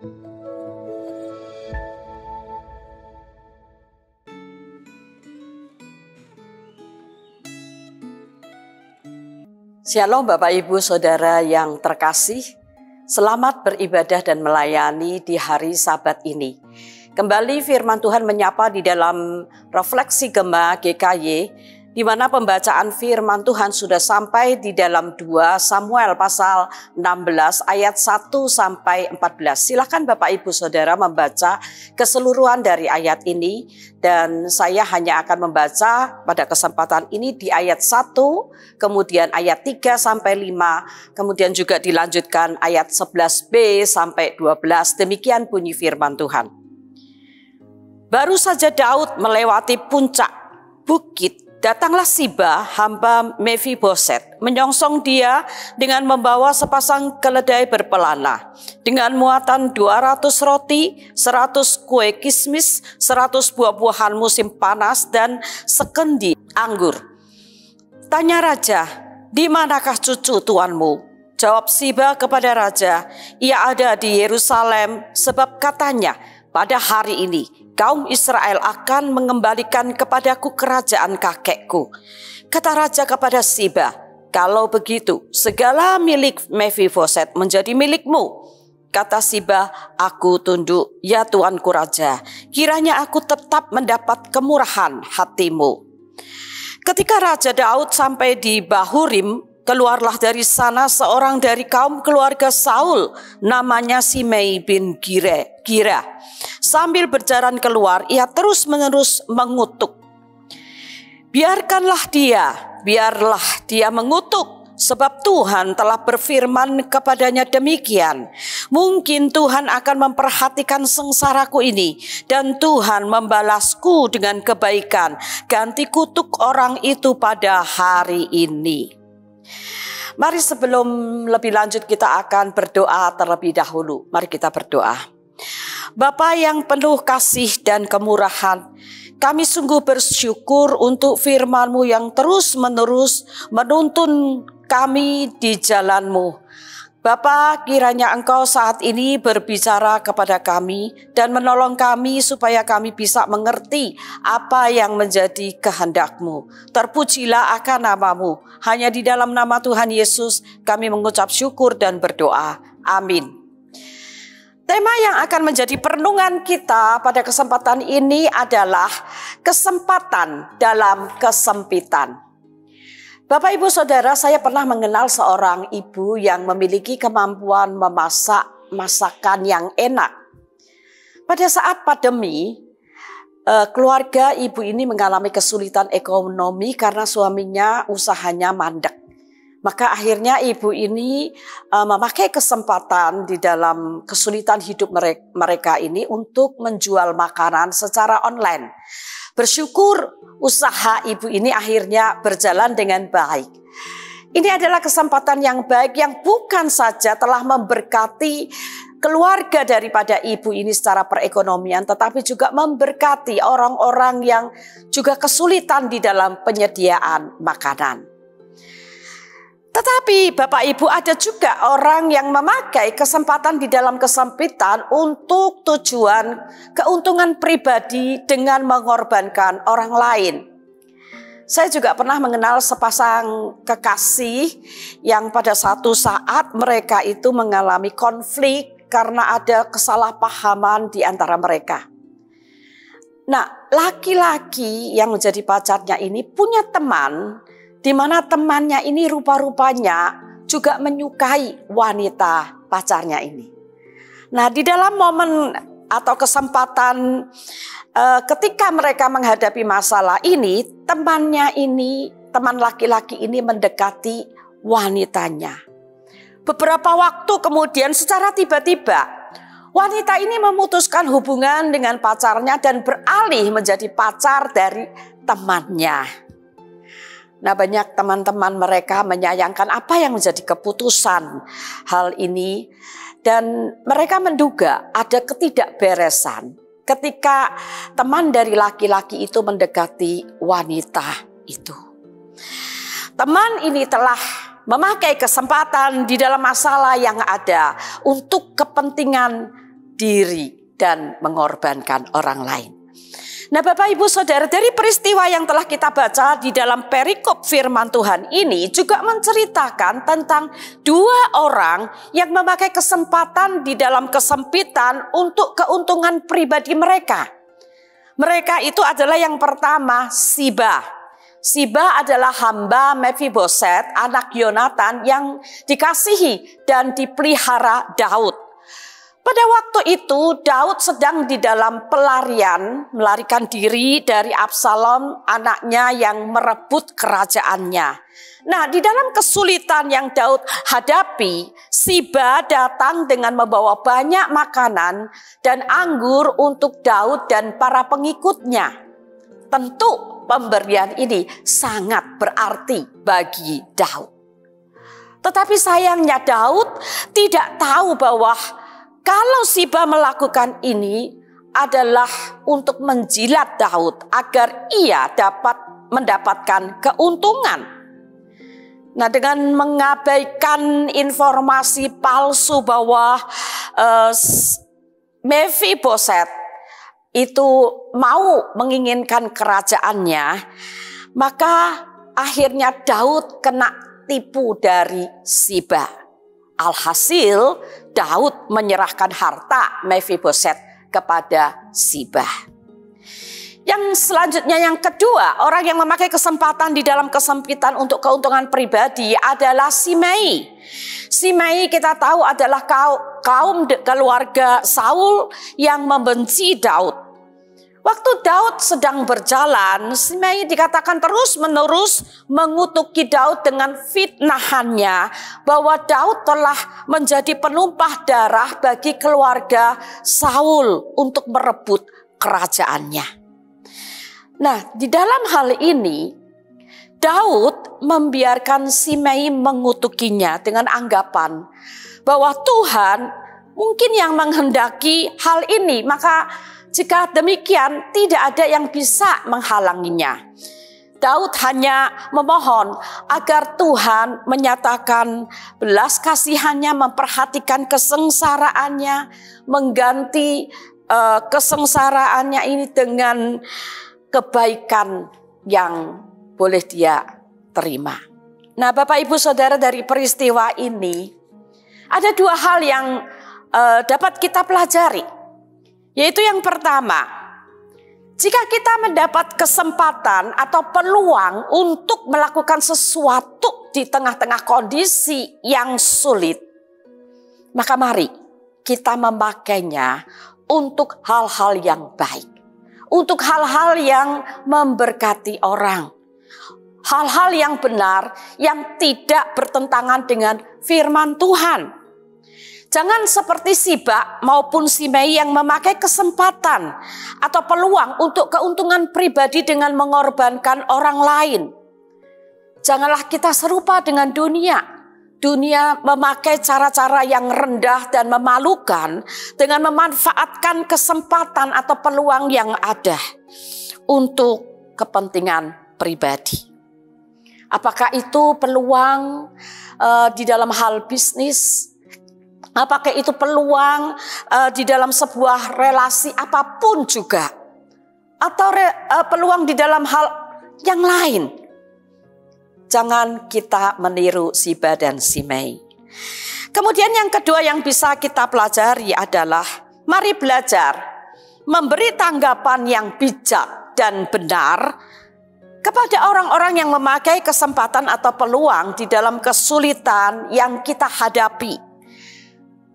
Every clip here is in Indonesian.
Shalom Bapak Ibu Saudara yang terkasih, selamat beribadah dan melayani di hari Sabat ini. Kembali firman Tuhan menyapa di dalam refleksi Gema GKY, di mana pembacaan firman Tuhan sudah sampai di dalam 2 Samuel pasal 16 ayat 1 sampai 14. Silakan Bapak Ibu Saudara membaca keseluruhan dari ayat ini, dan saya hanya akan membaca pada kesempatan ini di ayat 1, kemudian ayat 3 sampai 5, kemudian juga dilanjutkan ayat 11b sampai 12. Demikian bunyi firman Tuhan. Baru saja Daud melewati puncak bukit, datanglah Siba, hamba Mefiboset, menyongsong dia dengan membawa sepasang keledai berpelana, dengan muatan 200 roti, 100 kue kismis, 100 buah-buahan musim panas, dan sekendi anggur. Tanya raja, di manakah cucu tuanmu? Jawab Siba kepada raja, ia ada di Yerusalem, sebab katanya, pada hari ini kaum Israel akan mengembalikan kepadaku kerajaan kakekku. Kata raja kepada Siba, kalau begitu segala milik Mefiboset menjadi milikmu. Kata Siba, aku tunduk, ya tuanku raja, kiranya aku tetap mendapat kemurahan hatimu. Ketika Raja Daud sampai di Bahurim, keluarlah dari sana seorang dari kaum keluarga Saul, namanya Simei bin Gira. Sambil berjalan keluar, ia terus-menerus mengutuk. Biarlah dia mengutuk, sebab Tuhan telah berfirman kepadanya demikian. Mungkin Tuhan akan memperhatikan sengsaraku ini, dan Tuhan membalasku dengan kebaikan. Ganti kutuk orang itu pada hari ini. Mari sebelum lebih lanjut kita akan berdoa terlebih dahulu. Mari kita berdoa. Bapa yang penuh kasih dan kemurahan, kami sungguh bersyukur untuk firman-Mu yang terus-menerus menuntun kami di jalan-Mu. Bapa, kiranya Engkau saat ini berbicara kepada kami dan menolong kami supaya kami bisa mengerti apa yang menjadi kehendak-Mu. Terpujilah akan nama-Mu. Hanya di dalam nama Tuhan Yesus kami mengucap syukur dan berdoa. Amin. Tema yang akan menjadi perenungan kita pada kesempatan ini adalah kesempatan dalam kesempitan. Bapak Ibu Saudara, saya pernah mengenal seorang ibu yang memiliki kemampuan memasak masakan yang enak. Pada saat pandemi, keluarga ibu ini mengalami kesulitan ekonomi karena suaminya usahanya mandek. Maka akhirnya ibu ini memakai kesempatan di dalam kesulitan hidup mereka ini untuk menjual makanan secara online. Bersyukur usaha ibu ini akhirnya berjalan dengan baik. Ini adalah kesempatan yang baik yang bukan saja telah memberkati keluarga daripada ibu ini secara perekonomian, tetapi juga memberkati orang-orang yang juga kesulitan di dalam penyediaan makanan. Tetapi Bapak Ibu, ada juga orang yang memakai kesempatan di dalam kesempitan untuk tujuan keuntungan pribadi dengan mengorbankan orang lain. Saya juga pernah mengenal sepasang kekasih yang pada satu saat mereka itu mengalami konflik karena ada kesalahpahaman di antara mereka. Nah, laki-laki yang menjadi pacarnya ini punya teman, di mana temannya ini rupa-rupanya juga menyukai wanita pacarnya ini. Nah, di dalam momen atau kesempatan ketika mereka menghadapi masalah ini, teman laki-laki ini mendekati wanitanya. Beberapa waktu kemudian secara tiba-tiba wanita ini memutuskan hubungan dengan pacarnya dan beralih menjadi pacar dari temannya. Nah, banyak teman-teman mereka menyayangkan apa yang menjadi keputusan hal ini. Dan mereka menduga ada ketidakberesan ketika teman dari laki-laki itu mendekati wanita itu. Teman ini telah memakai kesempatan di dalam masalah yang ada untuk kepentingan diri dan mengorbankan orang lain. Nah, Bapak Ibu Saudara, dari peristiwa yang telah kita baca di dalam perikop firman Tuhan ini juga menceritakan tentang dua orang yang memakai kesempatan di dalam kesempitan untuk keuntungan pribadi mereka. Mereka itu adalah yang pertama Siba. Siba adalah hamba Mefiboset, anak Yonatan yang dikasihi dan dipelihara Daud. Pada waktu itu Daud sedang di dalam pelarian, melarikan diri dari Absalom, anaknya yang merebut kerajaannya. Nah, di dalam kesulitan yang Daud hadapi, Siba datang dengan membawa banyak makanan dan anggur untuk Daud dan para pengikutnya. Tentu pemberian ini sangat berarti bagi Daud. Tetapi sayangnya Daud tidak tahu bahwa kalau Siba melakukan ini adalah untuk menjilat Daud agar ia dapat mendapatkan keuntungan. Nah, dengan mengabaikan informasi palsu bahwa Mefiboset itu mau menginginkan kerajaannya, maka akhirnya Daud kena tipu dari Siba. Alhasil Daud menyerahkan harta Mefiboset kepada Siba. Yang selanjutnya, yang kedua, orang yang memakai kesempatan di dalam kesempitan untuk keuntungan pribadi adalah Simei. Simei kita tahu adalah kaum keluarga Saul yang membenci Daud. Waktu Daud sedang berjalan, Simei dikatakan terus-menerus mengutuki Daud dengan fitnahannya bahwa Daud telah menjadi penumpah darah bagi keluarga Saul untuk merebut kerajaannya. Nah, di dalam hal ini Daud membiarkan Simei mengutukinya dengan anggapan bahwa Tuhan mungkin yang menghendaki hal ini, maka jika demikian tidak ada yang bisa menghalanginya. Daud hanya memohon agar Tuhan menyatakan belas kasihannya, memperhatikan kesengsaraannya, mengganti kesengsaraannya ini dengan kebaikan yang boleh dia terima. Nah, Bapak Ibu Saudara, dari peristiwa ini ada dua hal yang dapat kita pelajari. Yaitu yang pertama, jika kita mendapat kesempatan atau peluang untuk melakukan sesuatu di tengah-tengah kondisi yang sulit, maka mari kita memakainya untuk hal-hal yang baik, untuk hal-hal yang memberkati orang, hal-hal yang benar yang tidak bertentangan dengan firman Tuhan. Jangan seperti Siba maupun Simei yang memakai kesempatan atau peluang untuk keuntungan pribadi dengan mengorbankan orang lain. Janganlah kita serupa dengan dunia. Dunia memakai cara-cara yang rendah dan memalukan dengan memanfaatkan kesempatan atau peluang yang ada untuk kepentingan pribadi. Apakah itu peluang di dalam hal bisnis? Apakah itu peluang di dalam sebuah relasi apapun juga, atau peluang di dalam hal yang lain? Jangan kita meniru Siba dan Simei. Kemudian yang kedua yang bisa kita pelajari adalah mari belajar memberi tanggapan yang bijak dan benar kepada orang-orang yang memakai kesempatan atau peluang di dalam kesulitan yang kita hadapi.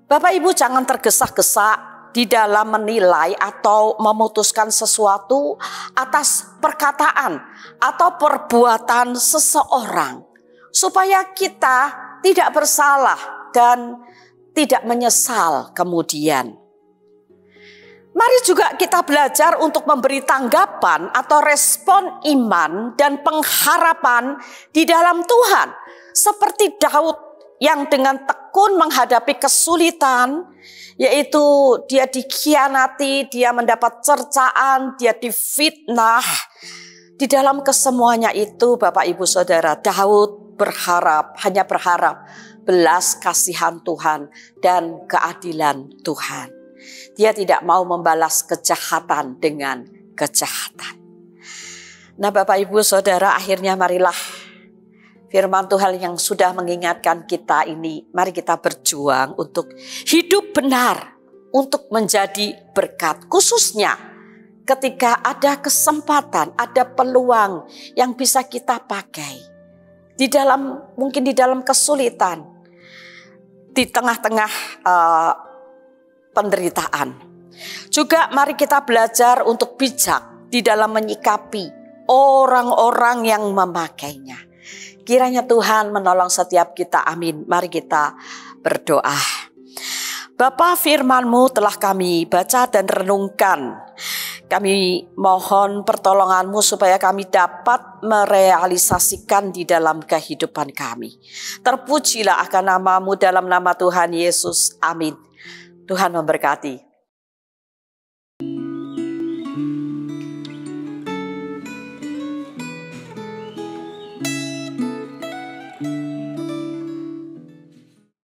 Bapak Ibu, jangan tergesa-gesa di dalam menilai atau memutuskan sesuatu atas perkataan atau perbuatan seseorang, supaya kita tidak bersalah dan tidak menyesal kemudian. Mari juga kita belajar untuk memberi tanggapan atau respon iman dan pengharapan di dalam Tuhan, seperti Daud yang dengan tekun menghadapi kesulitan, yaitu dia dikhianati, dia mendapat cercaan, dia difitnah. Di dalam kesemuanya itu, Bapak Ibu Saudara, Daud hanya berharap belas kasihan Tuhan dan keadilan Tuhan. Dia tidak mau membalas kejahatan dengan kejahatan. Nah Bapak Ibu Saudara, akhirnya marilah firman Tuhan yang sudah mengingatkan kita ini, mari kita berjuang untuk hidup benar, untuk menjadi berkat. Khususnya ketika ada kesempatan, ada peluang yang bisa kita pakai. Mungkin di dalam kesulitan, di tengah-tengah penderitaan. Juga mari kita belajar untuk bijak di dalam menyikapi orang-orang yang memakainya. Kiranya Tuhan menolong setiap kita, amin. Mari kita berdoa. Bapa, firman-Mu telah kami baca dan renungkan. Kami mohon pertolongan-Mu supaya kami dapat merealisasikan di dalam kehidupan kami. Terpujilah akan nama-Mu dalam nama Tuhan Yesus. Amin. Tuhan memberkati.